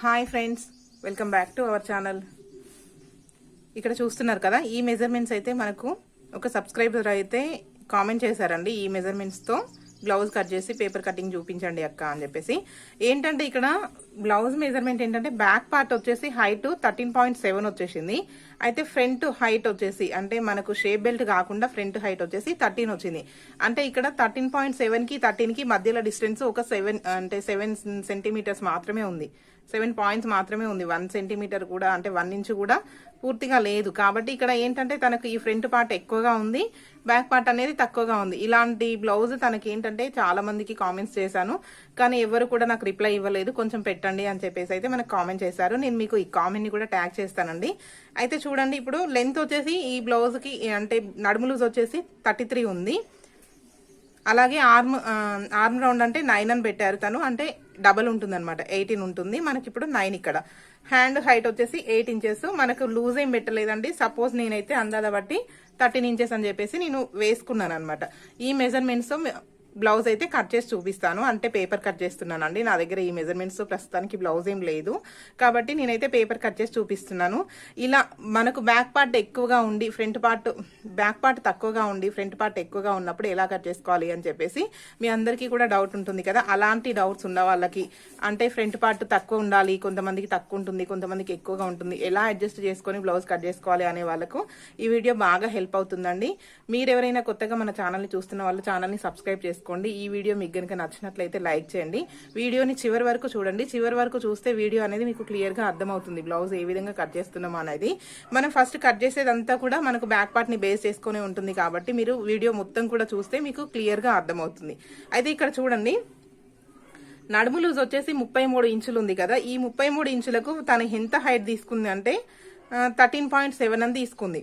Hi friends, welcome back to our channel. ఇక్కడ చూస్తున్నారు కదా, ఈ మెజర్మెంట్స్ అయితే మనకు ఒక సబ్స్క్రైబర్ అయితే కామెంట్ చేశారండి. ఈ మెజర్మెంట్స్తో బ్లౌజ్ కట్ చేసి పేపర్ కటింగ్ చూపించండి అక్క అని చెప్పేసి. ఏంటంటే ఇక్కడ బ్లౌజ్ మెజర్మెంట్ ఏంటంటే బ్యాక్ పార్ట్ వచ్చేసి హైట్ 13.7 వచ్చేసింది. అయితే ఫ్రంట్ హైట్ వచ్చేసి అంటే మనకు షేప్ బెల్ట్ కాకుండా ఫ్రంట్ హైట్ వచ్చేసి 13 వచ్చింది. అంటే ఇక్కడ 13.7 కి 13 కి మధ్యలో డిస్టెన్స్ ఒక 7 సెంటీమీటర్స్ మాత్రమే ఉంది. 7 పాయింట్స్ మాత్రమే ఉంది. 1 సెంటీమీటర్ కూడా అంటే 1 ఇంచ్ కూడా పూర్తిగా లేదు. కాబట్టి ఇక్కడ ఏంటంటే తనకు ఈ ఫ్రంట్ పార్ట్ ఎక్కువగా ఉంది, బ్యాక్ పార్ట్ అనేది తక్కువగా ఉంది. ఇలాంటి బ్లౌజ్ తనకి ఏంటంటే చాలా మందికి కామెంట్స్ చేశాను, కానీ ఎవరు కూడా నాకు రిప్లై ఇవ్వలేదు. కొంచెం పెట్టండి అని చెప్పేసి అయితే మనకు కామెంట్ చేశారు. నేను మీకు ఈ కామెంట్ ని కూడా ట్యాగ్ చేస్తానండి. అయితే చూడండి, ఇప్పుడు లెంత్ వచ్చేసి ఈ బ్లౌజ్ కి అంటే నడుము లూజ్ వచ్చేసి 33 ఉంది. అలాగే ఆర్మ్ రౌండ్ అంటే 9 అని పెట్టారు తను, అంటే డబల్ ఉంటుంది అనమాట, 18 ఉంటుంది. మనకి ఇప్పుడు 9. ఇక్కడ హ్యాండ్ హైట్ వచ్చేసి 8 ఇంచెస్. మనకు లూజ్ ఏం పెట్టలేదండి. సపోజ్ నేనైతే అందాల బట్టి 13 ఇంచెస్ అని చెప్పేసి నేను వేసుకున్నాను అనమాట. ఈ మెజర్మెంట్స్ బ్లౌజ్ అయితే కట్ చేసి చూపిస్తాను. అంటే పేపర్ కట్ చేస్తున్నానండి. నా దగ్గర ఈ మెజర్మెంట్స్ ప్రస్తుతానికి బ్లౌజ్ ఏం లేదు కాబట్టి నేనైతే పేపర్ కట్ చేసి చూపిస్తున్నాను. ఇలా మనకు బ్యాక్ పార్ట్ ఎక్కువగా ఉండి బ్యాక్ పార్ట్ తక్కువగా ఉండి ఫ్రంట్ పార్ట్ ఎక్కువగా ఉన్నప్పుడు ఎలా కట్ చేసుకోవాలి అని చెప్పేసి మీ అందరికీ కూడా డౌట్ ఉంటుంది కదా. అలాంటి డౌట్స్ ఉన్న వాళ్ళకి, అంటే ఫ్రంట్ పార్ట్ తక్కువ ఉండాలి, కొంతమందికి తక్కువ ఉంటుంది, కొంతమందికి ఎక్కువగా ఉంటుంది, ఎలా అడ్జస్ట్ చేసుకొని బ్లౌజ్ కట్ చేసుకోవాలి అనే వాళ్ళకు ఈ వీడియో బాగా హెల్ప్ అవుతుందండి. మీరు ఎవరైనా కొత్తగా మన ఛానల్ని చూస్తున్న వాళ్ళు ఛానల్ని సబ్స్క్రైబ్ చేసుకోండి. ఈ వీడియో మీకు కనుక నచ్చినట్లయితే లైక్ చేయండి. వీడియోని చివరి వరకు చూడండి. చివరి వరకు చూస్తే వీడియో అనేది మీకు క్లియర్ గా అర్థమవుతుంది బ్లౌజ్ ఏ విధంగా కట్ చేస్తున్నాం అనేది. మనం ఫస్ట్ కట్ చేసేదంతా కూడా మనకు బ్యాక్ పార్ట్ ని బేస్ చేసుకుని ఉంటుంది కాబట్టి మీరు వీడియో మొత్తం కూడా చూస్తే మీకు క్లియర్ గా అర్థమవుతుంది. అయితే ఇక్కడ చూడండి, నడుము లూజ్ వచ్చేసి 33 ఇంచులు ఉంది కదా. ఈ 33 ఇంచులకు తను ఎంత హైట్ తీసుకుంది అంటే 13.7 అని తీసుకుంది.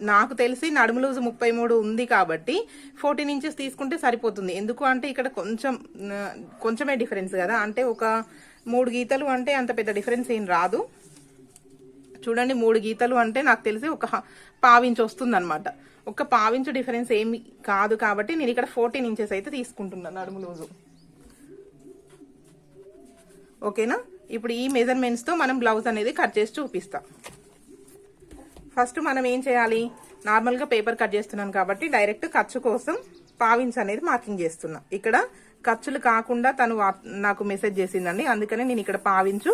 నాకు తెలిసి నడుము లూజ్ 33 ఉంది కాబట్టి 14 ఇంచెస్ తీసుకుంటే సరిపోతుంది. ఎందుకు అంటే ఇక్కడ కొంచెమే డిఫరెన్స్ కదా, అంటే ఒక 3 గీతలు అంటే అంత పెద్ద డిఫరెన్స్ ఏం రాదు. చూడండి, 3 గీతలు అంటే నాకు తెలిసి ఒక పావించు వస్తుంది అనమాట. ఒక పావించు డిఫరెన్స్ ఏమి కాదు కాబట్టి నేను ఇక్కడ 14 ఇంచెస్ అయితే తీసుకుంటున్నాను నడుము లూజు. ఓకేనా? ఇప్పుడు ఈ మెజర్మెంట్స్ తో మనం బ్లౌజ్ అనేది కట్ చేసి చూపిస్తాం. ఫస్ట్ మనం ఏం చేయాలి, నార్మల్గా పేపర్ కట్ చేస్తున్నాను కాబట్టి డైరెక్ట్ ఖర్చు కోసం పావించ్ అనేది మార్కింగ్ చేస్తున్నా. ఇక్కడ ఖర్చులు కాకుండా తను నాకు మెసేజ్ చేసిందండి, అందుకని నేను ఇక్కడ పావించు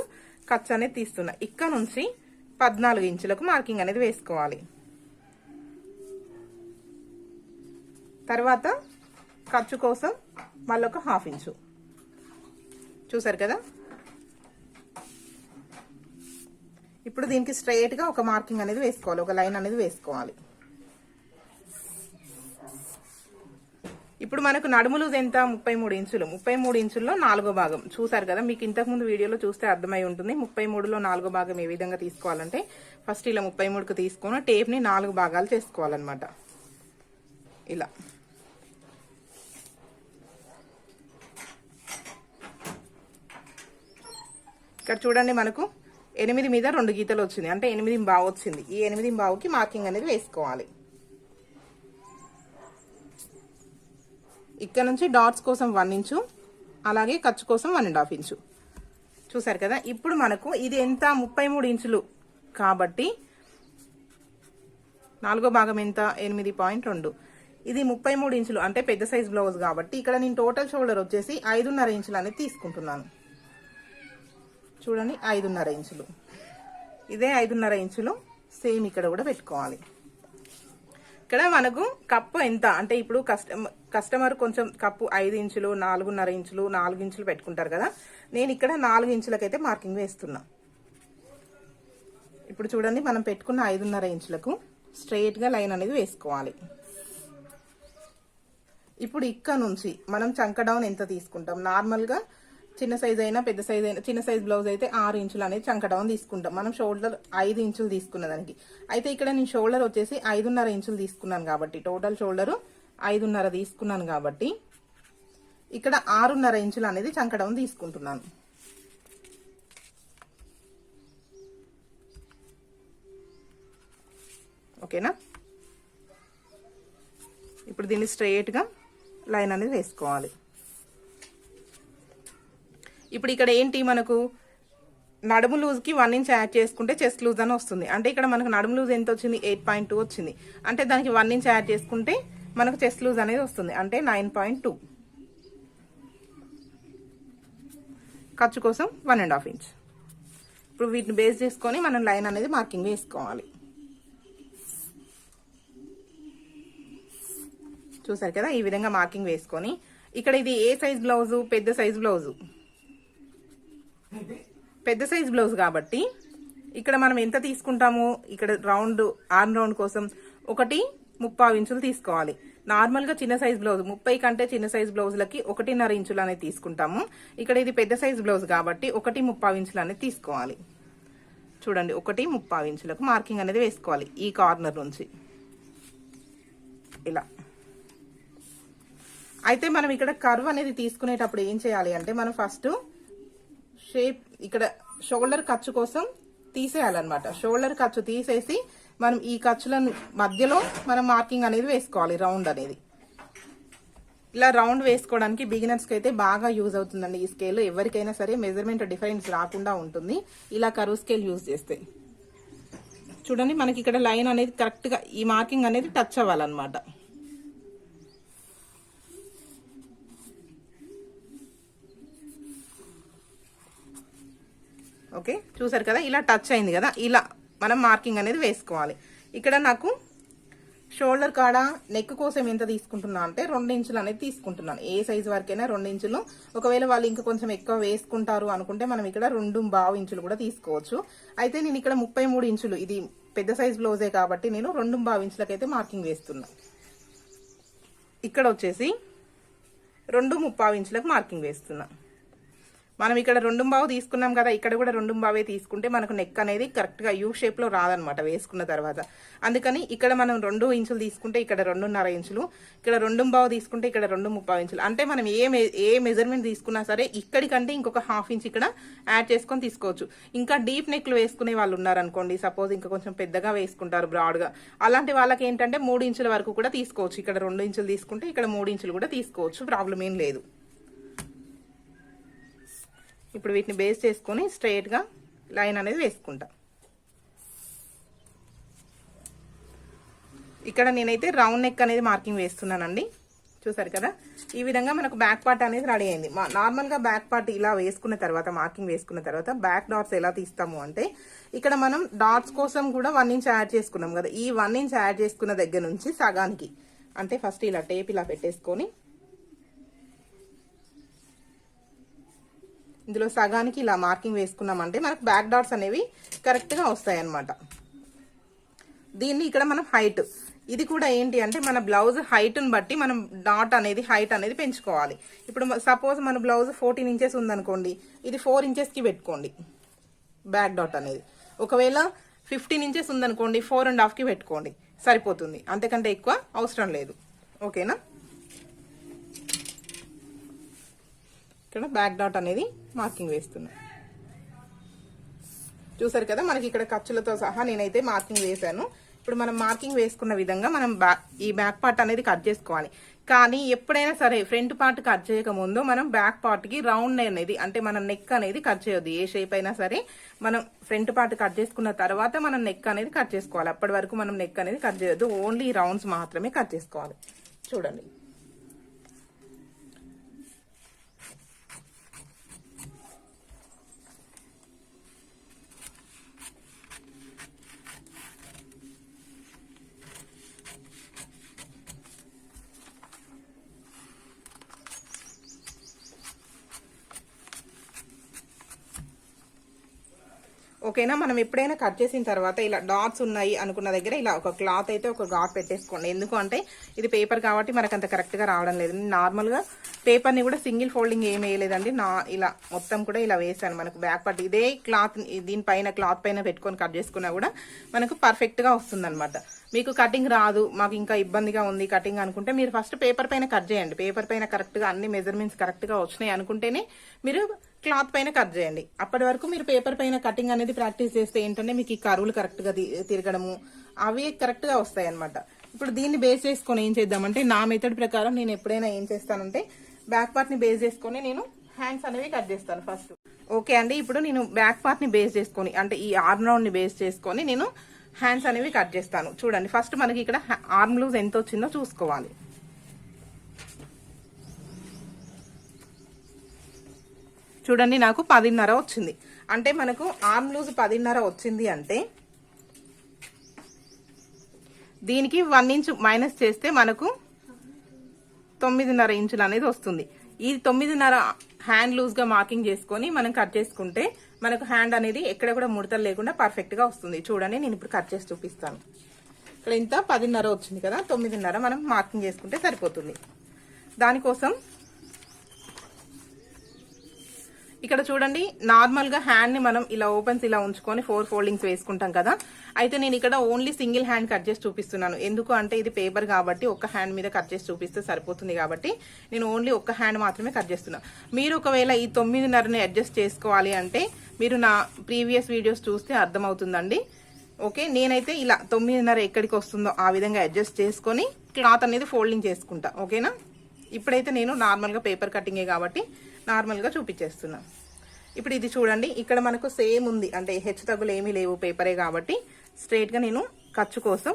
ఖర్చు అనేది తీస్తున్నా. ఇక్కడ నుంచి 14 ఇంచులకు మార్కింగ్ అనేది వేసుకోవాలి. తర్వాత ఖర్చు కోసం మళ్ళొక 1/2 ఇంచు. చూసారు కదా. ఇప్పుడు దీనికి స్ట్రైట్ గా ఒక మార్కింగ్ అనేది వేసుకోవాలి, ఒక లైన్ అనేది వేసుకోవాలి. ఇప్పుడు మనకు నడుము లూజ్ ఎంత, 33 ఇంచులు. 33 ఇంచుల్లో 4వ భాగం చూసారు కదా. మీకు ఇంతకుముందు వీడియోలో చూస్తే అర్థమై ఉంటుంది. 33లో 4వ భాగం ఏ విధంగా తీసుకోవాలంటే ఫస్ట్ ఇలా 33కు తీసుకొని టేప్ ని 4 భాగాలు చేసుకోవాలన్నమాట. ఇలా ఇక్కడ చూడండి, మనకు 8 మీద 2 గీతలు వచ్చింది, అంటే 8.5 వచ్చింది. ఈ 8.5కి మార్కింగ్ అనేది వేసుకోవాలి. ఇక్కడ నుంచి డాట్స్ కోసం 1 ఇంచు, అలాగే ఖర్చు కోసం 1.5 ఇంచు. చూసారు కదా. ఇప్పుడు మనకు ఇది ఎంత, 33 ఇంచులు కాబట్టి 4వ భాగం ఎంత, 8.2. ఇది 33 ఇంచులు అంటే పెద్ద సైజ్ బ్లౌజ్ కాబట్టి ఇక్కడ నేను టోటల్ షోల్డర్ వచ్చేసి 5.5 ఇంచులు అనేది తీసుకుంటున్నాను. చూడండి, 5.5 ఇంచులు. ఇదే 5.5 ఇంచులు సేమ్ ఇక్కడ కూడా పెట్టుకోవాలి. ఇక్కడ మనకు కప్పు ఎంత అంటే ఇప్పుడు కస్టమర్ కొంచెం కప్పు 5 ఇంచులు, 4.5 ఇంచులు, 4 ఇంచులు పెట్టుకుంటారు కదా. నేను ఇక్కడ 4 ఇంచులకైతే మార్కింగ్ వేస్తున్నా. ఇప్పుడు చూడండి, మనం పెట్టుకున్న 5.5 ఇంచులకు స్ట్రైట్ గా లైన్ అనేది వేసుకోవాలి. ఇప్పుడు ఇక్కడ నుంచి మనం చంక డౌన్ ఎంత తీసుకుంటాం, నార్మల్ గా చిన్న సైజ్ అయినా పెద్ద సైజ్ అయినా, చిన్న సైజ్ బ్లౌజ్ అయితే 6 ఇంచులు అనేది చంక డౌన్ తీసుకుంటాం. మనం షోల్డర్ 5 ఇంచులు తీసుకున్న దానికి. అయితే ఇక్కడ నేను షోల్డర్ వచ్చేసి 5.5 ఇంచులు తీసుకున్నాను కాబట్టి టోటల్ షోల్డర్ 5.5 తీసుకున్నాను కాబట్టి ఇక్కడ 6.5 ఇంచులు అనేది చంక డౌన్ తీసుకుంటున్నాను. ఓకేనా. ఇప్పుడు దీన్ని స్ట్రైట్ గా లైన్ అనేది వేసుకోవాలి. ఇప్పుడు ఇక్కడ ఏంటి మనకు నడుము లూజ్కి 1 ఇంచ్ యాడ్ చేసుకుంటే చెస్ట్ లూజ్ అని వస్తుంది. అంటే ఇక్కడ మనకు నడుము లూజ్ ఎంత వచ్చింది, 8.2 వచ్చింది. అంటే దానికి 1 ఇంచ్ యాడ్ చేసుకుంటే మనకు చెస్ట్ లూజ్ అనేది వస్తుంది, అంటే 9.2. ఖర్చు కోసం 1.5 ఇంచ్. ఇప్పుడు వీటిని బేస్ చేసుకొని మనం లైన్ అనేది మార్కింగ్ వేసుకోవాలి. చూసారు కదా, ఈ విధంగా మార్కింగ్ వేసుకొని ఇక్కడ ఇది ఏ సైజ్ బ్లౌజు, పెద్ద సైజ్ బ్లౌజు. పెద్ద సైజ్ బ్లౌజ్ కాబట్టి ఇక్కడ మనం ఎంత తీసుకుంటాము, ఇక్కడ రౌండ్ ఆర్మ్ రౌండ్ కోసం 1.35 ఇంచులు తీసుకోవాలి. నార్మల్గా చిన్న సైజ్ బ్లౌజ్ 30 కంటే చిన్న సైజ్ బ్లౌజ్లకి 1.5 ఇంచులు అనేది తీసుకుంటాము. ఇక్కడ ఇది పెద్ద సైజ్ బ్లౌజ్ కాబట్టి 1.35 ఇంచులు అనేది తీసుకోవాలి. చూడండి, 1.35 ఇంచులకు మార్కింగ్ అనేది వేసుకోవాలి ఈ కార్నర్ నుంచి ఇలా. అయితే మనం ఇక్కడ కర్వ్ అనేది తీసుకునేటప్పుడు ఏం చేయాలి అంటే మనం ఫస్ట్ షేప్ ఇక్కడ షోల్డర్ ఖర్చు కోసం తీసేయాలన్నమాట. షోల్డర్ ఖర్చు తీసేసి మనం ఈ ఖర్చుల మధ్యలో మనం మార్కింగ్ అనేది వేసుకోవాలి, రౌండ్ అనేది. ఇలా రౌండ్ వేసుకోవడానికి బిగినర్స్కి అయితే బాగా యూజ్ అవుతుందండి ఈ స్కేల్. ఎవరికైనా సరే మెజర్మెంట్ డిఫరెన్స్ రాకుండా ఉంటుంది ఇలా కర్వ్ స్కేల్ యూజ్ చేస్తే. చూడండి, మనకి ఇక్కడ లైన్ అనేది కరెక్ట్గా ఈ మార్కింగ్ అనేది టచ్ అవ్వాలన్నమాట. ఓకే, చూసారు కదా, ఇలా టచ్ అయింది కదా, ఇలా మనం మార్కింగ్ అనేది వేసుకోవాలి. ఇక్కడ నాకు షోల్డర్ కాడ నెక్ కోసం ఎంత తీసుకుంటున్నా అంటే 2 ఇంచులు అనేది తీసుకుంటున్నాను. ఏ సైజు వరకైనా 2 ఇంచులు. ఒకవేళ వాళ్ళు ఇంకా కొంచెం ఎక్కువ వేసుకుంటారు అనుకుంటే మనం ఇక్కడ 2.5 ఇంచులు కూడా తీసుకోవచ్చు. అయితే నేను ఇక్కడ 33 ఇంచులు, ఇది పెద్ద సైజ్ బ్లౌజే కాబట్టి నేను 2.5 ఇంచులకైతే మార్కింగ్ వేస్తున్నా. ఇక్కడ వచ్చేసి 2.35 ఇంచులకు మార్కింగ్ వేస్తున్నా. మనం ఇక్కడ 2.5 తీసుకున్నాం కదా, ఇక్కడ కూడా 2.5 తీసుకుంటే మనకు నెక్ అనేది కరెక్ట్గా యూ షేప్లో రాదనమాట వేసుకున్న తర్వాత. అందుకని ఇక్కడ మనం 2 ఇంచులు తీసుకుంటే ఇక్కడ 2.5 ఇంచులు, ఇక్కడ 2.5 తీసుకుంటే ఇక్కడ 2.35 ఇంచులు. అంటే మనం ఏ మెజర్మెంట్ తీసుకున్నా సరే ఇక్కడికంటే ఇంకొక 1/2 ఇంచ్ ఇక్కడ యాడ్ చేసుకొని తీసుకోవచ్చు. ఇంకా డీప్ నెక్లు వేసుకునే వాళ్ళు ఉన్నారనుకోండి, సపోజ్ ఇంకా కొంచెం పెద్దగా వేసుకుంటారు బ్రాడ్గా, అలాంటి వాళ్ళకి ఏంటంటే 3 ఇంచుల వరకు కూడా తీసుకోవచ్చు. ఇక్కడ 2 ఇంచులు తీసుకుంటే ఇక్కడ 3 ఇంచులు కూడా తీసుకోవచ్చు, ప్రాబ్లం ఏం లేదు. ఇప్పుడు వీటిని బేస్ చేసుకొని స్ట్రైట్గా లైన్ అనేది వేసుకుంటా. ఇక్కడ నేనైతే రౌండ్ నెక్ అనేది మార్కింగ్ వేస్తున్నానండి. చూసారు కదా, ఈ విధంగా మనకు బ్యాక్ పార్ట్ అనేది రెడీ అయింది. నార్మల్గా బ్యాక్ పార్ట్ ఇలా వేసుకున్న తర్వాత, మార్కింగ్ వేసుకున్న తర్వాత బ్యాక్ డాట్స్ ఎలా తీస్తాము అంటే ఇక్కడ మనం డాట్స్ కోసం కూడా 1 ఇంచ్ యాడ్ చేసుకున్నాం కదా, ఈ 1 ఇంచ్ యాడ్ చేసుకున్న దగ్గర నుంచి సగానికి, అంటే ఫస్ట్ ఇలా టేప్ ఇలా పెట్టేసుకొని ఇందులో సగానికి ఇలా మార్కింగ్ వేసుకున్నామంటే మనకు బ్యాక్ డాట్స్ అనేవి కరెక్ట్గా వస్తాయి అన్నమాట. దీన్ని ఇక్కడ మనం హైట్, ఇది కూడా ఏంటి అంటే మన బ్లౌజ్ హైట్ని బట్టి మనం డాట్ అనేది హైట్ అనేది పెంచుకోవాలి. ఇప్పుడు సపోజ్ మన బ్లౌజ్ 14 ఇంచెస్ ఉందనుకోండి, ఇది 4 ఇంచెస్కి పెట్టుకోండి బ్యాక్ డాట్ అనేది. ఒకవేళ 15 ఇంచెస్ ఉందనుకోండి, 4.5కి పెట్టుకోండి, సరిపోతుంది. అంతకంటే ఎక్కువ అవసరం లేదు. ఓకేనా, ఇక్కడ బ్యాక్ డాట్ అనేది మార్కింగ్ వేస్తున్నా. చూసారు కదా, మనకి ఇక్కడ ఖర్చులతో సహా నేనైతే మార్కింగ్ వేసాను. ఇప్పుడు మనం మార్కింగ్ వేసుకున్న విధంగా మనం ఈ బ్యాక్ పార్ట్ అనేది కట్ చేసుకోవాలి. కానీ ఎప్పుడైనా సరే ఫ్రంట్ పార్ట్ కట్ చేయకముందు మనం బ్యాక్ పార్ట్కి రౌండ్ అనేది, అంటే మన నెక్ అనేది కట్ చేయొద్దు. ఏ షేప్ అయినా సరే మనం ఫ్రంట్ పార్ట్ కట్ చేసుకున్న తర్వాత మనం నెక్ అనేది కట్ చేసుకోవాలి. అప్పటి వరకు మనం నెక్ అనేది కట్ చేయొద్దు, ఓన్లీ రౌండ్స్ మాత్రమే కట్ చేసుకోవాలి. చూడండి, ఓకేనా. మనం ఎప్పుడైనా కట్ చేసిన తర్వాత ఇలా డాట్స్ ఉన్నాయి అనుకున్న దగ్గర ఇలా ఒక క్లాత్ అయితే ఒక ఘాట్ పెట్టేసుకోండి. ఎందుకు అంటే ఇది పేపర్ కాబట్టి మనకు అంత కరెక్ట్గా రావడం లేదు. నార్మల్గా పేపర్ని కూడా సింగిల్ ఫోల్డింగ్ ఏం వేయలేదండి, ఇలా మొత్తం కూడా ఇలా వేసాను. మనకు బ్యాక్ పార్ట్ ఇదే క్లాత్ దీనిపైన క్లాత్ పైన పెట్టుకొని కట్ చేసుకున్నా కూడా మనకు పర్ఫెక్ట్గా వస్తుందన్నమాట. మీకు కటింగ్ రాదు, మాకు ఇంకా ఇబ్బందిగా ఉంది కటింగ్ అనుకుంటే మీరు ఫస్ట్ పేపర్ పైన కట్ చేయండి. పేపర్ పైన కరెక్ట్గా అన్ని మెజర్మెంట్స్ కరెక్ట్గా వచ్చినాయి అనుకుంటేనే మీరు క్లాత్ పైన కట్ చేయండి. అప్పటి వరకు మీరు పేపర్ పైన కటింగ్ అనేది ప్రాక్టీస్ చేస్తే ఏంటంటే మీకు ఈ కరువులు కరెక్ట్గా తిరగడము అవి కరెక్ట్గా వస్తాయి అనమాట. ఇప్పుడు దీన్ని బేస్ చేసుకొని ఏం చేద్దామంటే నా మెథడ్ ప్రకారం నేను ఎప్పుడైనా ఏం చేస్తానంటే బ్యాక్ పార్ట్ని బేస్ చేసుకొని నేను హ్యాండ్స్ అనేవి కట్ చేస్తాను ఫస్ట్. ఓకే అండి, ఇప్పుడు నేను బ్యాక్ పార్ట్ని బేస్ చేసుకొని అంటే ఈ ఆర్మ్ రౌండ్ని బేస్ చేసుకొని నేను హ్యాండ్స్ అనేవి కట్ చేస్తాను. చూడండి, ఫస్ట్ మనకి ఇక్కడ ఆర్మ్ లూజ్ ఎంత వచ్చిందో చూసుకోవాలి. చూడండి, నాకు 10.5 వచ్చింది. అంటే మనకు ఆర్మ్ లూజ్ 10.5 వచ్చింది అంటే దీనికి 1 ఇంచ్ మైనస్ చేస్తే మనకు 9.5 ఇంచులు అనేది వస్తుంది. ఈ 9.5 హ్యాండ్ లూజ్ గా మార్కింగ్ చేసుకొని మనం కట్ చేసుకుంటే మనకు హ్యాండ్ అనేది ఎక్కడ కూడా ముడతలు లేకుండా పర్ఫెక్ట్ గా వస్తుంది. చూడండి, నేను ఇప్పుడు కట్ చేసి చూపిస్తాను. ఇక్కడ ఇంత 10.5 వచ్చింది కదా, 9.5 మనం మార్కింగ్ చేసుకుంటే సరిపోతుంది. దానికోసం ఇక్కడ చూడండి, నార్మల్ గా హ్యాండ్ ని మనం ఇలా ఓపెన్స్ ఇలా ఉంచుకొని 4 ఫోల్డింగ్స్ వేసుకుంటాం కదా. అయితే నేను ఇక్కడ ఓన్లీ సింగిల్ హ్యాండ్ కట్ చేసి చూపిస్తున్నాను. ఎందుకు అంటే ఇది పేపర్ కాబట్టి ఒక్క హ్యాండ్ మీద కట్ చేసి చూపిస్తే సరిపోతుంది కాబట్టి నేను ఓన్లీ ఒక్క హ్యాండ్ మాత్రమే కట్ చేస్తున్నా. మీరు ఒకవేళ ఈ 9.5ని అడ్జస్ట్ చేసుకోవాలి అంటే మీరు నా ప్రీవియస్ వీడియోస్ చూస్తే అర్థమవుతుందండి. ఓకే, నేనైతే ఇలా 9.5 ఎక్కడికి వస్తుందో ఆ విధంగా అడ్జస్ట్ చేసుకొని క్లాత్ అనేది ఫోల్డింగ్ చేసుకుంటా. ఓకేనా, ఇప్పుడైతే నేను నార్మల్గా పేపర్ కటింగే కాబట్టి నార్మల్గా చూపించేస్తున్నా. ఇప్పుడు ఇది చూడండి, ఇక్కడ మనకు సేమ్ ఉంది అంటే హెచ్చు తగ్గులు ఏమీ లేవు, పేపరే కాబట్టి స్ట్రైట్గా నేను ఖర్చు కోసం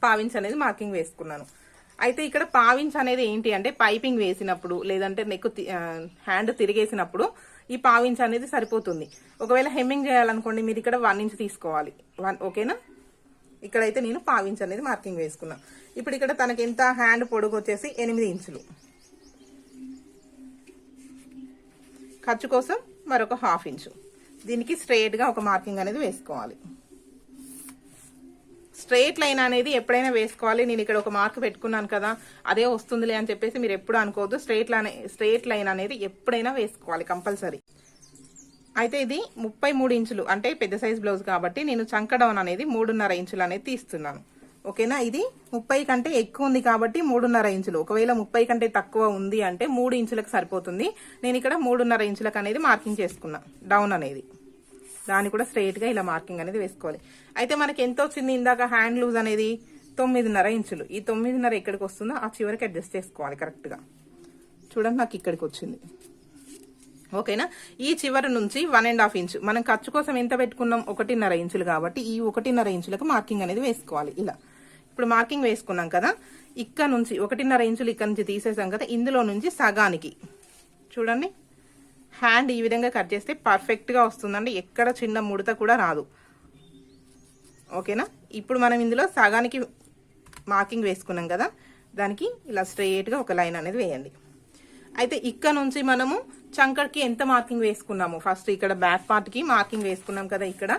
పావించ్ అనేది మార్కింగ్ వేసుకున్నాను. అయితే ఇక్కడ పావించ్ అనేది ఏంటి అంటే పైపింగ్ వేసినప్పుడు లేదంటే నెక్ హ్యాండ్ తిరిగేసినప్పుడు ఈ పావించ్ అనేది సరిపోతుంది. ఒకవేళ హెమ్మింగ్ చేయాలనుకోండి మీరు ఇక్కడ 1 ఇంచ్ తీసుకోవాలి. ఓకేనా, ఇక్కడైతే నేను పావించ్ అనేది మార్కింగ్ వేసుకున్నా. ఇప్పుడు ఇక్కడ తనకి ఎంత హ్యాండ్ పొడుగు వచ్చేసి 8 ఇంచులు. ఖర్చు కోసం మరొక 1/2 ఇంచు. దీనికి స్ట్రైట్ గా ఒక మార్కింగ్ అనేది వేసుకోవాలి. స్ట్రైట్ లైన్ అనేది ఎప్పుడైనా వేసుకోవాలి. నేను ఇక్కడ ఒక మార్క్ పెట్టుకున్నాను కదా అదే వస్తుందిలే అని చెప్పేసి మీరు ఎప్పుడు అనుకోవద్దు. స్ట్రైట్ లైన్ అనేది ఎప్పుడైనా వేసుకోవాలి కంపల్సరీ. అయితే ఇది 33 ఇంచులు అంటే పెద్ద సైజ్ బ్లౌజ్ కాబట్టి నేను చంక డౌన్ అనేది 3.5 ఇంచులు అనేది తీస్తున్నాను. ఓకేనా, ఇది 30 కంటే ఎక్కువ ఉంది కాబట్టి 3.5 ఇంచులు. ఒకవేళ 30 కంటే తక్కువ ఉంది అంటే 3 ఇంచులకు సరిపోతుంది. నేను ఇక్కడ 3.5 ఇంచులకు అనేది మార్కింగ్ చేసుకున్నా డౌన్ అనేది. దాన్ని కూడా స్ట్రైట్ గా ఇలా మార్కింగ్ అనేది వేసుకోవాలి. అయితే మనకి ఎంత వచ్చింది ఇందాక హ్యాండ్ లూజ్ అనేది 9.5 ఇంచులు. ఈ 9.5 ఎక్కడికి వస్తుందో ఆ చివరికి అడ్జస్ట్ చేసుకోవాలి కరెక్ట్ గా. చూడండి, నాకు ఇక్కడికి వచ్చింది. ఓకేనా, ఈ చివరి నుంచి 1.5 ఇంచు మనం ఖర్చు కోసం ఎంత పెట్టుకున్నాం 1.5 ఇంచులు కాబట్టి ఈ 1.5 ఇంచులకు మార్కింగ్ అనేది వేసుకోవాలి. ఇలా ఇప్పుడు మార్కింగ్ వేసుకున్నాం కదా, ఇక్కడ నుంచి 1.5 ఇంచులు ఇక్కడ నుంచి తీసేసాం కదా, ఇందులో నుంచి సగానికి చూడండి హ్యాండ్ ఈ విధంగా కట్ చేస్తే పర్ఫెక్ట్ గా వస్తుందండి. ఎక్కడ చిన్న ముడత కూడా రాదు. ఓకేనా, ఇప్పుడు మనం ఇందులో సగానికి మార్కింగ్ వేసుకున్నాం కదా, దానికి ఇలా స్ట్రైట్ గా ఒక లైన్ అనేది వేయండి. అయితే ఇక్కడ నుంచి మనము చంకర్కి ఎంత మార్కింగ్ వేసుకున్నాము ఫస్ట్ ఇక్కడ బ్యాక్ పార్ట్ కి మార్కింగ్ వేసుకున్నాం కదా. ఇక్కడ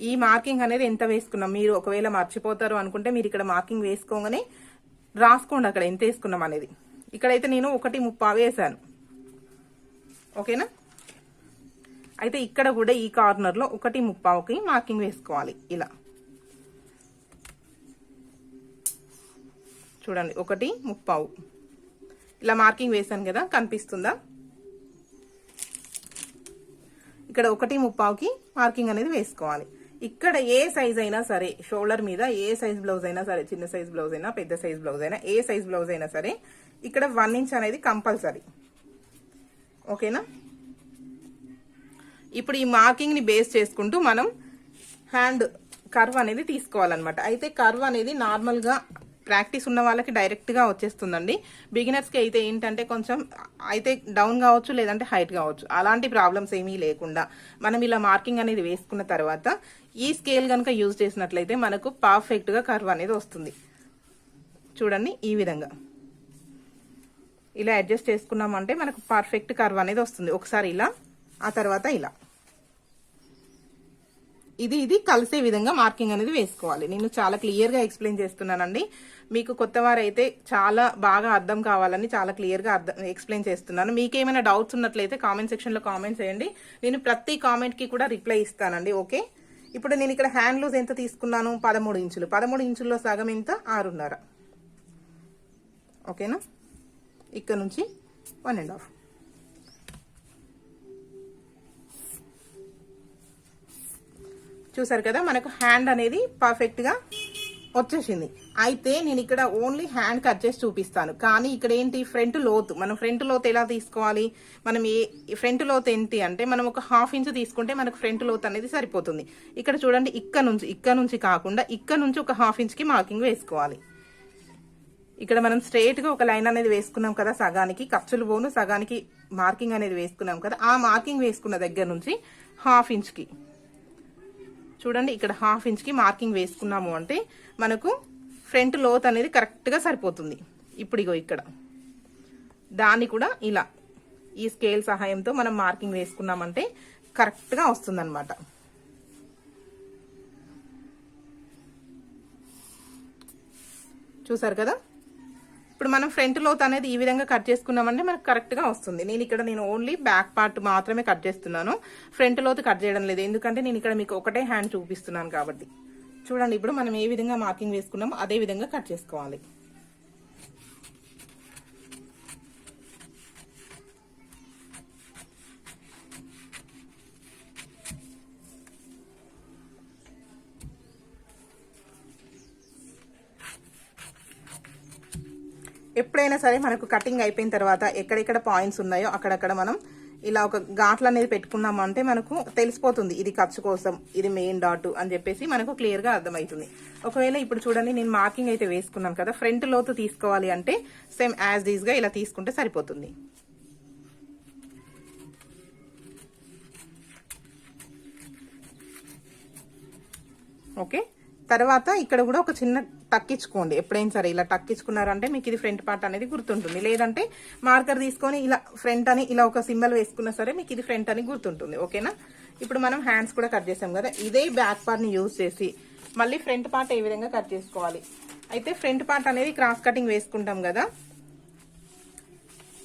ఈ మార్కింగ్ అనేది ఎంత వేసుకున్నాం మీరు ఒకవేళ మర్చిపోతారు అనుకుంటే మీరు ఇక్కడ మార్కింగ్ వేసుకోగానే రాసుకోండి అక్కడ ఎంత వేసుకున్నాం అనేది. ఇక్కడైతే నేను 1.30 వేసాను. ఓకేనా, అయితే ఇక్కడ కూడా ఈ కార్నర్ లో 1.30కి మార్కింగ్ వేసుకోవాలి. ఇలా చూడండి 1.30 ఇలా మార్కింగ్ వేసాను కదా, కనిపిస్తుందా? ఇక్కడ 1.30కి మార్కింగ్ అనేది వేసుకోవాలి. ఇక్కడ ఏ సైజ్ అయినా సరే షోల్డర్ మీద ఏ సైజ్ బ్లౌజ్ అయినా సరే, చిన్న సైజ్ బ్లౌజ్ అయినా పెద్ద సైజ్ బ్లౌజ్ అయినా ఏ సైజ్ బ్లౌజ్ అయినా సరే ఇక్కడ 1 ఇంచ్ అనేది కంపల్సరీ. ఓకేనా, ఇప్పుడు ఈ మార్కింగ్ ని బేస్ చేసుకుంటూ మనం హ్యాండ్ కర్వ్ అనేది తీసుకోవాలన్నమాట. అయితే కర్వ్ అనేది నార్మల్ గా ప్రాక్టీస్ ఉన్న వాళ్ళకి డైరెక్ట్ గా వచ్చేస్తుందండి. బిగినర్స్ కి అయితే ఏంటంటే కొంచెం అయితే డౌన్ కావచ్చు లేదంటే హైట్ కావచ్చు, అలాంటి ప్రాబ్లమ్స్ ఏమీ లేకుండా మనం ఇలా మార్కింగ్ అనేది వేసుకున్న తర్వాత ఈ స్కేల్ కనుక యూజ్ చేసినట్లయితే మనకు పర్ఫెక్ట్ గా కర్వ్ అనేది వస్తుంది. చూడండి, ఈ విధంగా ఇలా అడ్జస్ట్ చేసుకున్నామంటే మనకు పర్ఫెక్ట్ కర్వ్ అనేది వస్తుంది. ఒకసారి ఇలా, ఆ తర్వాత ఇలా ఇది కలిసే విధంగా మార్కింగ్ అనేది వేసుకోవాలి. నేను చాలా క్లియర్ గా ఎక్స్ప్లెయిన్ చేస్తున్నానండి. మీకు కొత్త వారైతే చాలా బాగా అర్థం కావాలని చాలా క్లియర్ గా ఎక్స్ప్లెయిన్ చేస్తున్నాను. మీకేమైనా డౌట్స్ ఉన్నట్లయితే కామెంట్ సెక్షన్ లో కామెంట్ చేయండి. నేను ప్రతి కామెంట్ కి కూడా రిప్లై ఇస్తానండి. ఓకే, ఇప్పుడు నేను ఇక్కడ హ్యాండ్ లూజ్ ఎంత తీసుకున్నాను 13 ఇంచులు. 13 ఇంచుల్లో సగం ఎంత 6.5. ఓకేనా, ఇక్కడ నుంచి 1.5. చూసారు కదా, మనకు హ్యాండ్ అనేది పర్ఫెక్ట్ గా వచ్చేసింది. అయితే నేను ఇక్కడ ఓన్లీ హ్యాండ్ కట్ చేసి చూపిస్తాను. కానీ ఇక్కడ ఏంటి, ఫ్రంట్ లోతు. మనం ఫ్రంట్ లోతు ఎలా తీసుకోవాలి, మనం ఫ్రంట్ లోతు ఏంటి అంటే మనం ఒక 1/2 ఇంచ్ తీసుకుంటే మనకు ఫ్రంట్ లోతు అనేది సరిపోతుంది. ఇక్కడ చూడండి, ఇక్కడ నుంచి కాకుండా ఇక్కడ నుంచి ఒక 1/2 ఇంచ్కి మార్కింగ్ వేసుకోవాలి. ఇక్కడ మనం స్ట్రైట్ గా ఒక లైన్ అనేది వేసుకున్నాం కదా, సగానికి ఖర్చులు పోను, సగానికి మార్కింగ్ అనేది వేసుకున్నాం కదా. ఆ మార్కింగ్ వేసుకున్న దగ్గర నుంచి 1/2 ఇంచ్కి చూడండి, ఇక్కడ 1/2 ఇంచ్కి మార్కింగ్ వేసుకున్నాము అంటే మనకు ఫ్రంట్ లోత్ అనేది కరెక్ట్గా సరిపోతుంది. ఇప్పుడు ఇగో ఇక్కడ దాన్ని కూడా ఇలా ఈ స్కేల్ సహాయంతో మనం మార్కింగ్ వేసుకున్నామంటే కరెక్ట్గా వస్తుంది అనమాట. చూసారు కదా. ఇప్పుడు మనం ఫ్రంట్ లోత్ అనేది ఈ విధంగా కట్ చేసుకున్నామంటే మనకు కరెక్ట్గా వస్తుంది. నేను ఓన్లీ బ్యాక్ పార్ట్ మాత్రమే కట్ చేస్తున్నాను, ఫ్రంట్ లోత్ కట్ చేయడం లేదు. ఎందుకంటే నేను ఇక్కడ మీకు ఒకటే హ్యాండ్ చూపిస్తున్నాను కాబట్టి. చూడండి, ఇప్పుడు మనం ఏ విధంగా మార్కింగ్ వేసుకున్నామో అదే విధంగా కట్ చేసుకోవాలి. ఎప్పుడైనా సరే మనకు కటింగ్ అయిపోయిన తర్వాత ఎక్కడెక్కడ పాయింట్స్ ఉన్నాయో అక్కడక్కడ మనం ఇలా ఒక ఘాట్లు అనేది పెట్టుకున్నాము అంటే మనకు తెలిసిపోతుంది ఇది ఖర్చు కోసం, ఇది మెయిన్ డాట్ అని చెప్పేసి మనకు క్లియర్ గా అర్థమవుతుంది. ఒకవేళ ఇప్పుడు చూడండి, నేను మార్కింగ్ అయితే వేసుకున్నాను కదా, ఫ్రంట్ లోతు తీసుకోవాలి అంటే సేమ్ యాజ్ దీస్ గా ఇలా తీసుకుంటే సరిపోతుంది. ఓకే, తర్వాత ఇక్కడ కూడా ఒక చిన్న టక్కించుకోండి. ఎప్పుడైనా సరే ఇలా టక్కించుకున్నారంటే మీకు ఇది ఫ్రంట్ పార్ట్ అనేది గుర్తుంటుంది. లేదంటే మార్కర్ తీసుకొని ఇలా ఫ్రంట్ అని ఇలా ఒక సింబల్ వేసుకున్నా సరే మీకు ఇది ఫ్రంట్ అని గుర్తుంటుంది. ఓకేనా. ఇప్పుడు మనం హ్యాండ్స్ కూడా కట్ చేసాం కదా, ఇదే బ్యాక్ పార్ట్ ని యూజ్ చేసి మళ్ళీ ఫ్రంట్ పార్ట్ ఏ విధంగా కట్ చేసుకోవాలి. అయితే ఫ్రంట్ పార్ట్ అనేది క్రాస్ కటింగ్ వేసుకుంటాం కదా,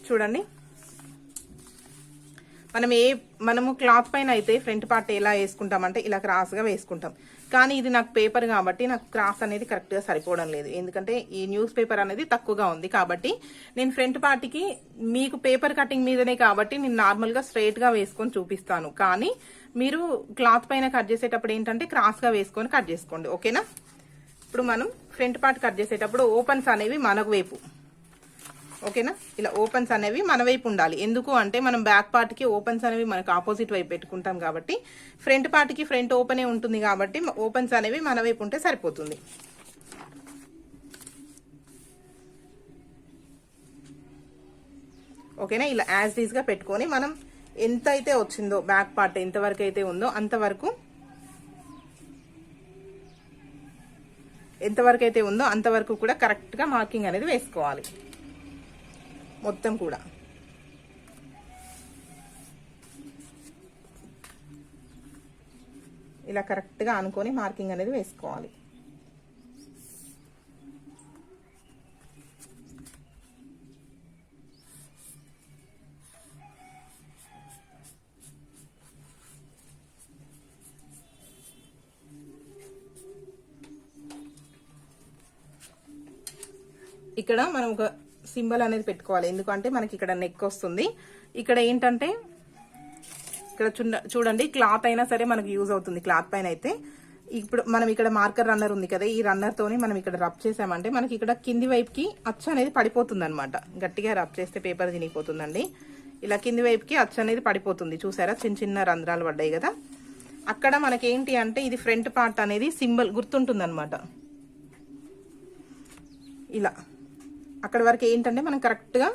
చూడండి. మనము క్లాత్ పైన అయితే ఫ్రంట్ పార్ట్ ఎలా వేసుకుంటామంటే ఇలా క్రాస్ గా వేసుకుంటాం. కానీ ఇది నాకు పేపర్ కాబట్టి నాకు క్రాస్ అనేది కరెక్ట్ గా సరిపోవడం లేదు. ఎందుకంటే ఈ న్యూస్ పేపర్ అనేది తక్కువగా ఉంది కాబట్టి నేను ఫ్రంట్ పార్ట్ కి మీకు పేపర్ కటింగ్ మీదనే కాబట్టి నేను నార్మల్ గా స్ట్రైట్ గా వేసుకొని చూపిస్తాను. కానీ మీరు క్లాత్ పైన కట్ చేసేటప్పుడు ఏంటంటే క్రాస్ గా వేసుకొని కట్ చేసుకోండి. ఓకేనా. ఇప్పుడు మనం ఫ్రంట్ పార్ట్ కట్ చేసేటప్పుడు ఓపెన్స్ అనేవి మనకు వైపు, ఓకేనా, ఇలా ఓపెన్స్ అనేవి మన వైపు ఉండాలి. ఎందుకు అంటే మనం బ్యాక్ పార్ట్ కి ఓపెన్స్ అనేవి మనకు ఆపోజిట్ వైపు పెట్టుకుంటాం కాబట్టి ఫ్రంట్ పార్ట్ కి ఫ్రంట్ ఓపెనే ఉంటుంది కాబట్టి ఓపెన్స్ అనేవి మన వైపు ఉంటే సరిపోతుంది. ఓకేనా. ఇలా యాజ్ ఈజ్ గా పెట్టుకొని మనం ఎంత అయితే వచ్చిందో బ్యాక్ పార్ట్ ఎంతవరకు అయితే ఉందో అంతవరకు కూడా కరెక్ట్ గా మార్కింగ్ అనేది వేసుకోవాలి. మొత్తం కూడా ఇలా కరెక్ట్ గా అనుకొని మార్కింగ్ అనేది వేసుకోవాలి. ఇక్కడ మనం ఒక సింబల్ అనేది పెట్టుకోవాలి. ఎందుకంటే మనకి ఇక్కడ నెక్ వస్తుంది. ఇక్కడ ఏంటంటే ఇక్కడ చూడండి, క్లాత్ అయినా సరే మనకు యూజ్ అవుతుంది. క్లాత్ పైన అయితే ఇప్పుడు మనం ఇక్కడ మార్కర్ రన్నర్ ఉంది కదా, ఈ రన్నర్ తోని మనం ఇక్కడ రబ్ చేసామంటే మనకి ఇక్కడ కింది వైపుకి అచ్చు అనేది పడిపోతుంది అనమాట. గట్టిగా రబ్ చేస్తే పేపర్ తినిగిపోతుందండి. ఇలా కింది వైపుకి అచ్చు అనేది పడిపోతుంది. చూసారా, చిన్న చిన్న రంధ్రాలు పడ్డాయి కదా. అక్కడ మనకి ఏంటి అంటే ఇది ఫ్రంట్ పార్ట్ అనేది సింబల్ గుర్తుంటుంది అనమాట. ఇలా అక్కడ వరకు ఏంటంటే మనం కరెక్ట్గా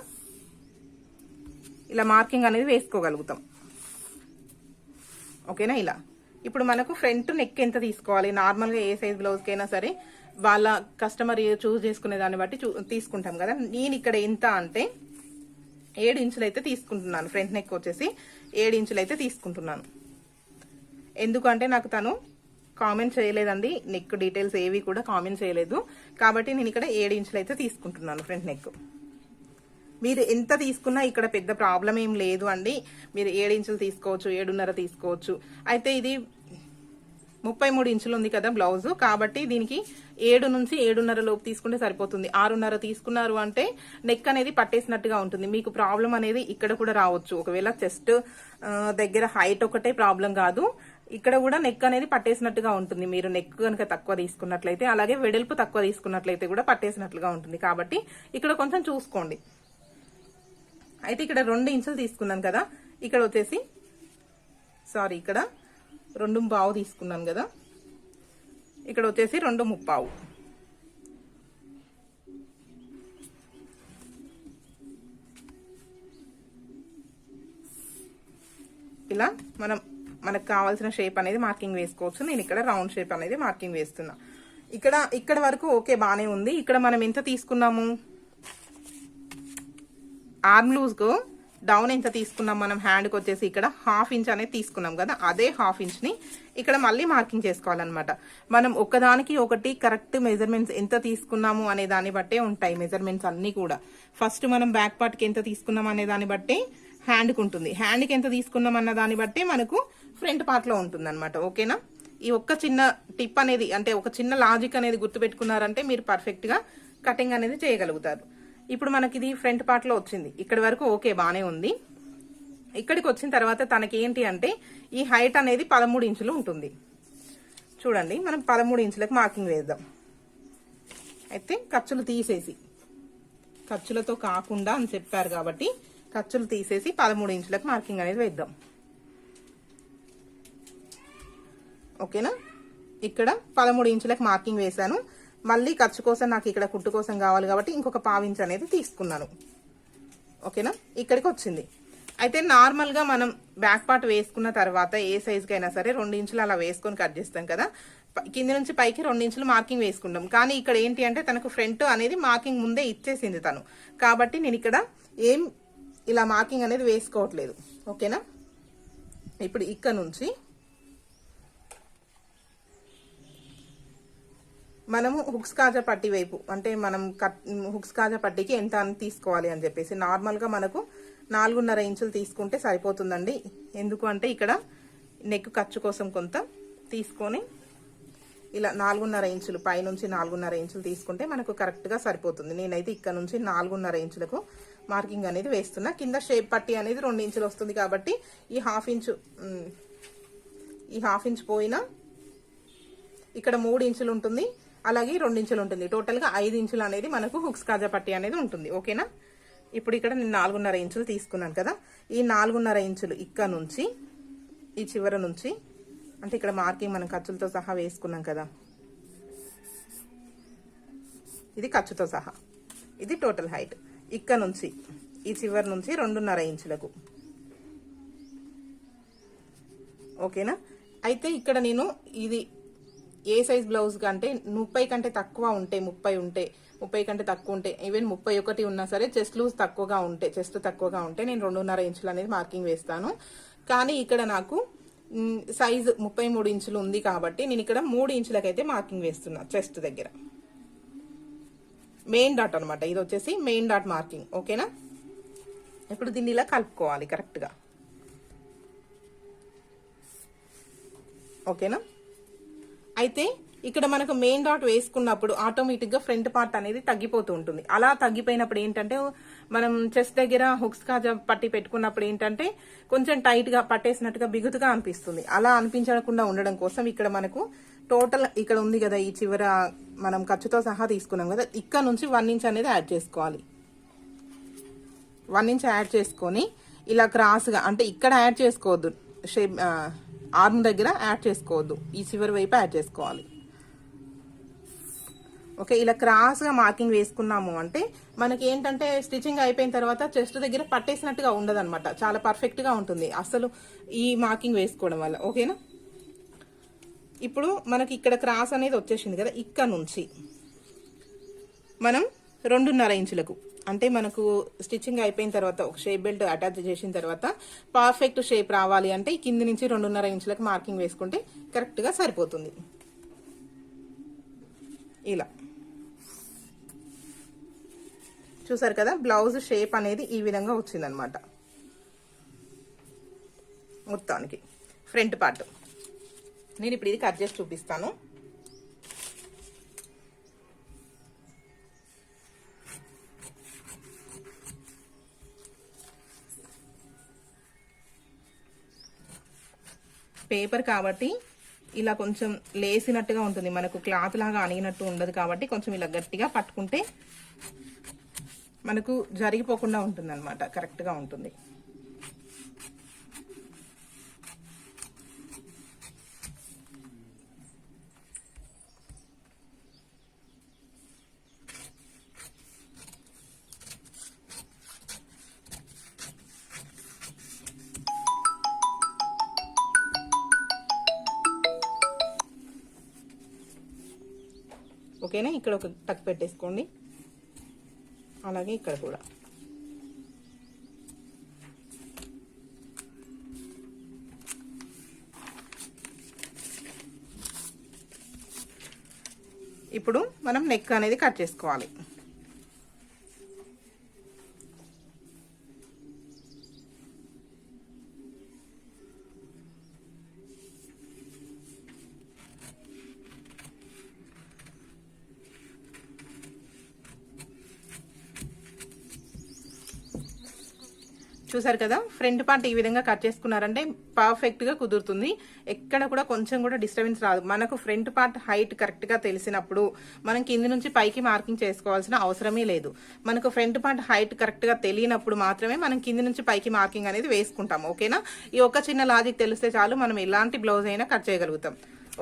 ఇలా మార్కింగ్ అనేది వేసుకోగలుగుతాం. ఓకేనా. ఇలా ఇప్పుడు మనకు ఫ్రంట్ నెక్ ఎంత తీసుకోవాలి, నార్మల్గా ఏ సైజ్ బ్లౌజ్కి అయినా సరే వాళ్ళ కస్టమర్ చూస్ చేసుకునే దాన్ని బట్టి తీసుకుంటాం కదా. నేను ఇక్కడ ఎంత అంటే 7 ఇంచులు అయితే తీసుకుంటున్నాను. ఫ్రంట్ నెక్ వచ్చేసి 7 ఇంచులు అయితే తీసుకుంటున్నాను. ఎందుకంటే నాకు తను కామెంట్ చేయలేదండి, నెక్ డీటెయిల్స్ ఏవి కూడా కామెంట్ చేయలేదు కాబట్టి నేను ఇక్కడ 7 ఇంచులు అయితే తీసుకుంటున్నాను ఫ్రంట్ నెక్. మీరు ఎంత తీసుకున్నా ఇక్కడ పెద్ద ప్రాబ్లం ఏం లేదు అండి. మీరు 7 ఇంచులు తీసుకోవచ్చు, 7.5 తీసుకోవచ్చు. అయితే ఇది 33 ఇంచులు ఉంది కదా బ్లౌజ్, కాబట్టి దీనికి 7 నుంచి 7.5 లోపు తీసుకుంటే సరిపోతుంది. 6.5 తీసుకున్నారు అంటే నెక్ అనేది పట్టేసినట్టుగా ఉంటుంది. మీకు ప్రాబ్లం అనేది ఇక్కడ కూడా రావచ్చు. ఒకవేళ చెస్ట్ దగ్గర హైట్ ఒకటే ప్రాబ్లం కాదు, ఇక్కడ కూడా నెక్ అనేది పట్టేసినట్టుగా ఉంటుంది. మీరు నెక్ కనుక తక్కువ తీసుకున్నట్లయితే, అలాగే వెడల్పు తక్కువ తీసుకున్నట్లయితే కూడా పట్టేసినట్లుగా ఉంటుంది. కాబట్టి ఇక్కడ కొంచెం చూసుకోండి. అయితే ఇక్కడ 2 ఇంచులు తీసుకున్నాను కదా, ఇక్కడ వచ్చేసి ఇక్కడ 2.25 తీసుకున్నాను కదా, ఇక్కడ వచ్చేసి 2.35. ఇలా మనకు కావాల్సిన షేప్ అనేది మార్కింగ్ వేసుకోవచ్చు. నేను ఇక్కడ రౌండ్ షేప్ అనేది మార్కింగ్ వేస్తున్నా. ఇక్కడ వరకు ఓకే, బానే ఉంది. ఇక్కడ మనం ఎంత తీసుకున్నాము, ఆర్మ్ లూజ్ కు డౌన్ ఎంత తీసుకున్నాం మనం, హ్యాండ్కి వచ్చేసి ఇక్కడ 1/2 ఇంచ్ అనేది తీసుకున్నాం కదా, అదే 1/2 ఇంచ్ ని ఇక్కడ మళ్ళీ మార్కింగ్ చేసుకోవాలన్నమాట. మనం ఒకదానికి ఒకటి కరెక్ట్ మెజర్మెంట్స్ ఎంత తీసుకున్నాము అనే దాన్ని బట్టే ఉంటాయి మెజర్మెంట్స్ అన్ని కూడా. ఫస్ట్ మనం బ్యాక్ పార్ట్ కి ఎంత తీసుకున్నాం అనే దాన్ని బట్టే హ్యాండ్కి ఉంటుంది, హ్యాండ్కి ఎంత తీసుకున్నాం అన్న దాన్ని బట్టే మనకు ఫ్రంట్ పార్ట్ లో ఉంటుంది అనమాట. ఓకేనా? ఈ ఒక్క చిన్న టిప్ అనేది, అంటే ఒక చిన్న లాజిక్ అనేది గుర్తుపెట్టుకున్నారంటే మీరు పర్ఫెక్ట్ గా కటింగ్ అనేది చేయగలుగుతారు. ఇప్పుడు మనకి ఇది ఫ్రంట్ పార్ట్ లో వచ్చింది, ఇక్కడి వరకు ఓకే, బానే ఉంది. ఇక్కడికి వచ్చిన తర్వాత తనకి ఏంటి అంటే ఈ హైట్ అనేది 13 ఇంచులు ఉంటుంది. చూడండి, మనం 13 ఇంచులకు మార్కింగ్ వేద్దాం. అయితే ఖర్చులు తీసేసి, ఖర్చులతో కాకుండా అని చెప్పారు కాబట్టి ఖర్చులు తీసేసి 13 ఇంచులకు మార్కింగ్ అనేది వేద్దాం. ఓకేనా? ఇక్కడ 13 ఇంచులకు మార్కింగ్ వేసాను. మళ్ళీ ఖర్చు కోసం నాకు ఇక్కడ కుట్టు కోసం కావాలి కాబట్టి ఇంకొక 1/2 ఇంచ్ అనేది తీసుకున్నాను. ఓకేనా? ఇక్కడికి వచ్చింది. అయితే నార్మల్ గా మనం బ్యాక్ పార్ట్ వేసుకున్న తర్వాత ఏ సైజుకి అయినా సరే 2 ఇంచులు అలా వేసుకొని కట్ చేస్తాం కదా, కింద నుంచి పైకి 2 ఇంచులు మార్కింగ్ వేసుకుంటాం. కానీ ఇక్కడ ఏంటి అంటే తనకు ఫ్రంట్ అనేది మార్కింగ్ ముందే ఇచ్చేసింది తను, కాబట్టి నేను ఇక్కడ ఏం ఇలా మార్కింగ్ అనేది వేసుకోవట్లేదు. ఓకేనా? ఇప్పుడు ఇక్కడ నుంచి మనము హుక్స్ కాజా పట్టి వైపు, అంటే మనం హుక్స్ కాజా పట్టికి ఎంత అని తీసుకోవాలి అని చెప్పేసి నార్మల్ గా మనకు 4.5 ఇంచులు తీసుకుంటే సరిపోతుందండి. ఎందుకు అంటే ఇక్కడ నెక్ ఖర్చు కోసం కొంత తీసుకొని ఇలా 4.5 ఇంచులు, పైనుంచి 4.5 ఇంచులు తీసుకుంటే మనకు కరెక్ట్ గా సరిపోతుంది. నేనైతే ఇక్కడ నుంచి 4.5 ఇంచులకు మార్కింగ్ అనేది వేస్తున్నా. కింద షేప్ పట్టి అనేది 2 ఇంచులు వస్తుంది కాబట్టి ఈ హాఫ్ ఇంచ్ పోయినా ఇక్కడ 3 ఇంచులు ఉంటుంది, అలాగే 2 ఇంచులు ఉంటుంది. టోటల్ గా 5 ఇంచులు అనేది మనకు హుక్స్ కాజా పట్టి అనేది ఉంటుంది. ఓకేనా? ఇప్పుడు ఇక్కడ నేను 4.5 ఇంచులు తీసుకున్నాను కదా, ఈ 4.5 ఇంచులు ఇక్కడ నుంచి ఈ చివర నుంచి, అంటే ఇక్కడ మార్కింగ్ మనం ఖర్చులతో సహా వేసుకున్నాం కదా, ఇది ఖర్చుతో సహా, ఇది టోటల్ హైట్. ఇక్కడ నుంచి ఈ చివరి నుంచి 2.5 ఇంచులకు. ఓకేనా? అయితే ఇక్కడ నేను ఇది ఏ సైజ్ బ్లౌజ్ కంటే 30 కంటే తక్కువ ఉంటే, 30 కంటే తక్కువ ఉంటే, ఈవెన్ 31 ఉన్నా సరే చెస్ట్ లూజ్ తక్కువగా ఉంటే, చెస్ట్ తక్కువగా ఉంటే నేను 2.5 ఇంచులు అనేది మార్కింగ్ వేస్తాను. కానీ ఇక్కడ నాకు సైజ్ 33 ఇంచులు ఉంది కాబట్టి నేను ఇక్కడ 3 ఇంచులకైతే మార్కింగ్ వేస్తున్నా చెస్ట్ దగ్గర. మెయిన్ డాట్ అనమాట, ఇది వచ్చేసి మెయిన్ డాట్ మార్కింగ్. ఓకేనా? ఇప్పుడు దీన్ని ఇలా కలుపుకోవాలి కరెక్ట్ గా. ఓకేనా? అయితే ఇక్కడ మనకు మెయిన్ డాట్ వేసుకున్నప్పుడు ఆటోమేటిక్ గా ఫ్రంట్ పార్ట్ అనేది తగ్గిపోతూ ఉంటుంది. అలా తగ్గిపోయినప్పుడు ఏంటంటే మనం చెస్ట్ దగ్గర హుక్స్ కాజా పట్టి పెట్టుకున్నప్పుడు ఏంటంటే కొంచెం టైట్ గా పట్టేసినట్టుగా బిగుతుగా అనిపిస్తుంది. అలా అనిపించకుండా ఉండడం కోసం ఇక్కడ మనకు టోటల్ ఇక్కడ ఉంది కదా, ఈ చివర మనం ఖర్చుతో సహా తీసుకున్నాం కదా, ఇక్కడ నుంచి 1 ఇంచ్ అనేది యాడ్ చేసుకోవాలి. 1 ఇంచ్ యాడ్ చేసుకొని ఇలా క్రాస్ గా, అంటే ఇక్కడ యాడ్ చేసుకోవద్దు, షేప్ ఆర్మ్ దగ్గర యాడ్ చేసుకోవద్దు, ఈ చివరి వైపు యాడ్ చేసుకోవాలి. ఓకే, ఇలా క్రాస్ గా మార్కింగ్ వేసుకున్నాము అంటే మనకి ఏంటంటే స్టిచ్చింగ్ అయిపోయిన తర్వాత చెస్ట్ దగ్గర పట్టేసినట్టుగా ఉండదు అనమాట, చాలా పర్ఫెక్ట్ గా ఉంటుంది అసలు ఈ మార్కింగ్ వేసుకోవడం వల్ల. ఓకేనా? ఇప్పుడు మనకి ఇక్కడ క్రాస్ అనేది వచ్చేసింది కదా, ఇక్కడ నుంచి మనం 2.5 ఇంచులకు, అంటే మనకు స్టిచ్చింగ్ అయిపోయిన తర్వాత ఒక షేప్ బెల్ట్ అటాచ్ చేసిన తర్వాత పర్ఫెక్ట్ షేప్ రావాలి అంటే ఈ కింది నుంచి 2.5 ఇంచులకు మార్కింగ్ వేసుకుంటే కరెక్ట్ గా సరిపోతుంది. ఇలా చూసారు కదా, బ్లౌజ్ షేప్ అనేది ఈ విధంగా వచ్చిందనమాట. మొత్తానికి ఫ్రంట్ పార్ట్ నేను ఇప్పుడు ఇది కట్ చేసి చూపిస్తాను. పేపర్ కాబట్టి ఇలా కొంచెం లేసినట్టుగా ఉంటుంది, మనకు క్లాత్ లాగా అణిగినట్టు ఉండదు కాబట్టి కొంచెం ఇలా గట్టిగా పట్టుకుంటే మనకు జరిగిపోకుండా ఉంటుంది అనమాట, కరెక్ట్గా ఉంటుంది. ఓకేనా, ఇక్కడ ఒక టక్ పెట్టేసుకోండి, అలాగే ఇక్కడ కూడా. ఇప్పుడు మనం నెక్ అనేది కట్ చేసుకోవాలి. చూసారు కదా, ఫ్రంట్ పార్ట్ ఈ విధంగా కట్ చేసుకున్నారంటే పర్ఫెక్ట్ గా కుదురుతుంది, ఎక్కడ కూడా కొంచెం కూడా డిస్టర్బెన్స్ రాదు. మనకు ఫ్రంట్ పార్ట్ హైట్ కరెక్ట్ గా తెలిసినప్పుడు మనం కింది నుంచి పైకి మార్కింగ్ చేసుకోవాల్సిన అవసరమే లేదు. మనకు ఫ్రంట్ పార్ట్ హైట్ కరెక్ట్ గా తెలియనప్పుడు మాత్రమే మనం కింది నుంచి పైకి మార్కింగ్ అనేది వేసుకుంటాం. ఓకేనా, ఈ ఒక చిన్న లాజిక్ తెలిస్తే చాలు, మనం ఎలాంటి బ్లౌజ్ అయినా కట్ చేయగలుగుతాం.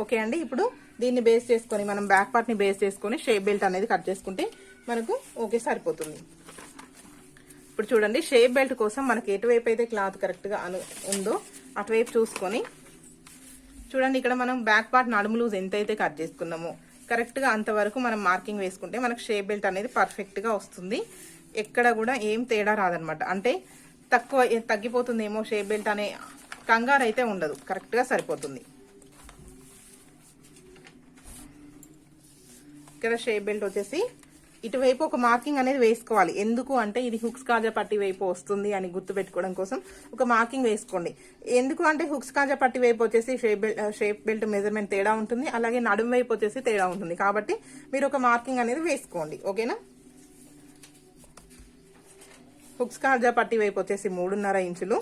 ఓకే అండి, ఇప్పుడు దీన్ని బేస్ చేసుకొని మనం బ్యాక్ పార్ట్ ని బేస్ చేసుకొని షేప్ బెల్ట్ అనేది కట్ చేసుకుంటే మనకు ఓకే సరిపోతుంది. ఇప్పుడు చూడండి, షేప్ బెల్ట్ కోసం మనకి ఎటువైపు అయితే క్లాత్ కరెక్ట్గా ఉందో అటువైపు చూసుకొని చూడండి, ఇక్కడ మనం బ్యాక్ పార్ట్ నడుము లూజ్ ఎంతైతే కట్ చేసుకున్నామో కరెక్ట్గా అంతవరకు మనం మార్కింగ్ వేసుకుంటే మనకు షేప్ బెల్ట్ అనేది పర్ఫెక్ట్గా వస్తుంది. ఎక్కడ కూడా ఏం తేడా రాదనమాట, అంటే తగ్గిపోతుందేమో షేప్ బెల్ట్ అనే కంగారు అయితే ఉండదు, కరెక్ట్గా సరిపోతుంది. ఇక్కడ షేప్ బెల్ట్ వచ్చేసి ఇటువైపు ఒక మార్కింగ్ అనేది వేసుకోవాలి. ఎందుకు అంటే ఇది హుక్స్ కాజా పట్టి వైపు వస్తుంది అని గుర్తు పెట్టుకోవడం కోసం ఒక మార్కింగ్ వేసుకోండి. ఎందుకు అంటే హుక్స్ కాజా పట్టి వైపు వచ్చేసి షేప్ బెల్ట్ మెజర్మెంట్ తేడా ఉంటుంది, అలాగే నడుము వైపు వచ్చేసి తేడా ఉంటుంది, కాబట్టి మీరు ఒక మార్కింగ్ అనేది వేసుకోండి. ఓకేనా, హుక్స్ కాజా పట్టి వైపు వచ్చేసి 3.5 ఇంచులు,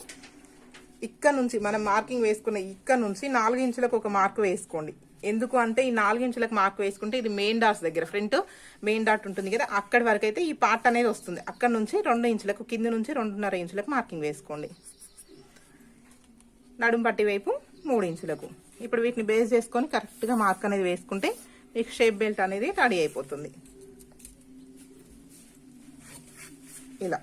ఇక్కడ నుంచి మనం మార్కింగ్ వేసుకున్న ఇక్కడ నుంచి 4 ఇంచులకు ఒక మార్క్ వేసుకోండి. ఎందుకు అంటే ఈ 4 ఇంచులకు మార్క్ వేసుకుంటే ఇది మెయిన్ డాట్స్ దగ్గర, ఫ్రంట్ మెయిన్ డాట్ ఉంటుంది కదా, అక్కడి వరకు అయితే ఈ పార్ట్ అనేది వస్తుంది. అక్కడ నుంచి 2 ఇంచులకు, కింద నుంచి 2.5 ఇంచులకు మార్కింగ్ వేసుకోండి. నడుము పట్టి వైపు 3 ఇంచులకు. ఇప్పుడు వీటిని బేస్ చేసుకొని కరెక్ట్గా మార్క్ అనేది వేసుకుంటే మీకు షేప్ బెల్ట్ అనేది రెడీ అయిపోతుంది. ఇలా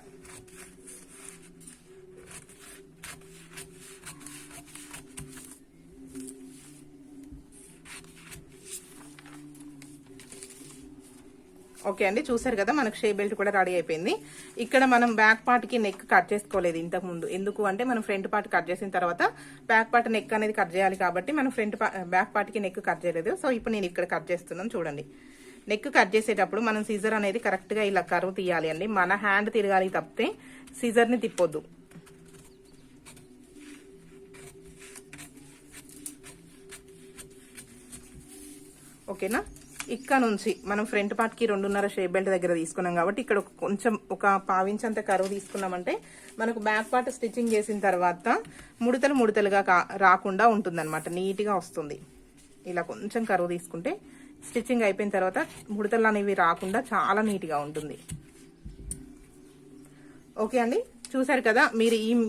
ఓకే అండి, చూసారు కదా, మనకు షేప్ బెల్ట్ కూడా రెడీ అయిపోయింది. ఇక్కడ మనం బ్యాక్ పార్ట్ కి నెక్ కట్ చేసుకోలేదు ఇంతకు ముందు, ఎందుకు అంటే మనం ఫ్రంట్ పార్ట్ కట్ చేసిన తర్వాత బ్యాక్ పార్ట్ నెక్ అనేది కట్ చేయాలి కాబట్టి మనం బ్యాక్ పార్ట్ కి నెక్ కట్ చేయలేదు. సో ఇప్పుడు నేను ఇక్కడ కట్ చేస్తున్నాను. చూడండి, నెక్ కట్ చేసేటప్పుడు మనం సీజర్ అనేది కరెక్ట్ గా ఇలా కర్వ్ తీయాలి అండి, మన హ్యాండ్ తిరగాలి తప్పితే సీజర్ ని తిప్పొద్దు. ఓకేనా, ఇక్కడ నుంచి మనం ఫ్రంట్ పార్ట్ కి 2.5 షేప్ బెల్ట్ దగ్గర తీసుకున్నాం కాబట్టి ఇక్కడ కొంచెం ఒక 1/4 ఇంచ్ అంత కర్వ్ తీసుకున్నామంటే మనకు బ్యాక్ పార్ట్ స్టిచ్చింగ్ చేసిన తర్వాత ముడతలుగా రాకుండా ఉంటుందన్నమాట, నీట్ గా వస్తుంది. ఇలా కొంచెం కర్వ్ తీసుకుంటే స్టిచ్చింగ్ అయిపోయిన తర్వాత ముడతలు అనేవి రాకుండా చాలా నీట్ గా ఉంటుంది. ఓకే అండి, చూసారు కదా,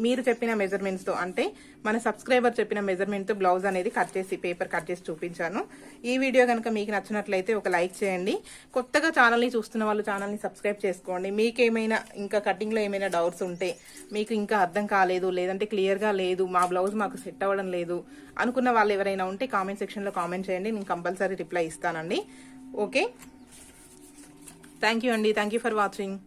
మీరు చెప్పిన మెజర్మెంట్స్ తో, అంటే మన సబ్స్క్రైబర్ చెప్పిన మెజర్మెంట్ తో బ్లౌజ్ అనేది పేపర్ కట్ చేసి చూపించాను. ఈ వీడియో కనుక మీకు నచ్చినట్లయితే ఒక లైక్ చేయండి. కొత్తగా ఛానల్ని చూస్తున్న వాళ్ళు ఛానల్ని సబ్స్క్రైబ్ చేసుకోండి. మీకేమైనా ఇంకా కటింగ్ లో ఏమైనా డౌట్స్ ఉంటే, మీకు ఇంకా అర్థం కాలేదు, లేదంటే క్లియర్ గా లేదు, మా బ్లౌజ్ మాకు సెట్ అవ్వడం లేదు అనుకున్న వాళ్ళు ఎవరైనా ఉంటే కామెంట్ సెక్షన్ లో కామెంట్ చేయండి, నేను కంపల్సరీ రిప్లై ఇస్తానండి. ఓకే, థ్యాంక్ యూ అండి, థ్యాంక్ యూ ఫర్ వాచింగ్.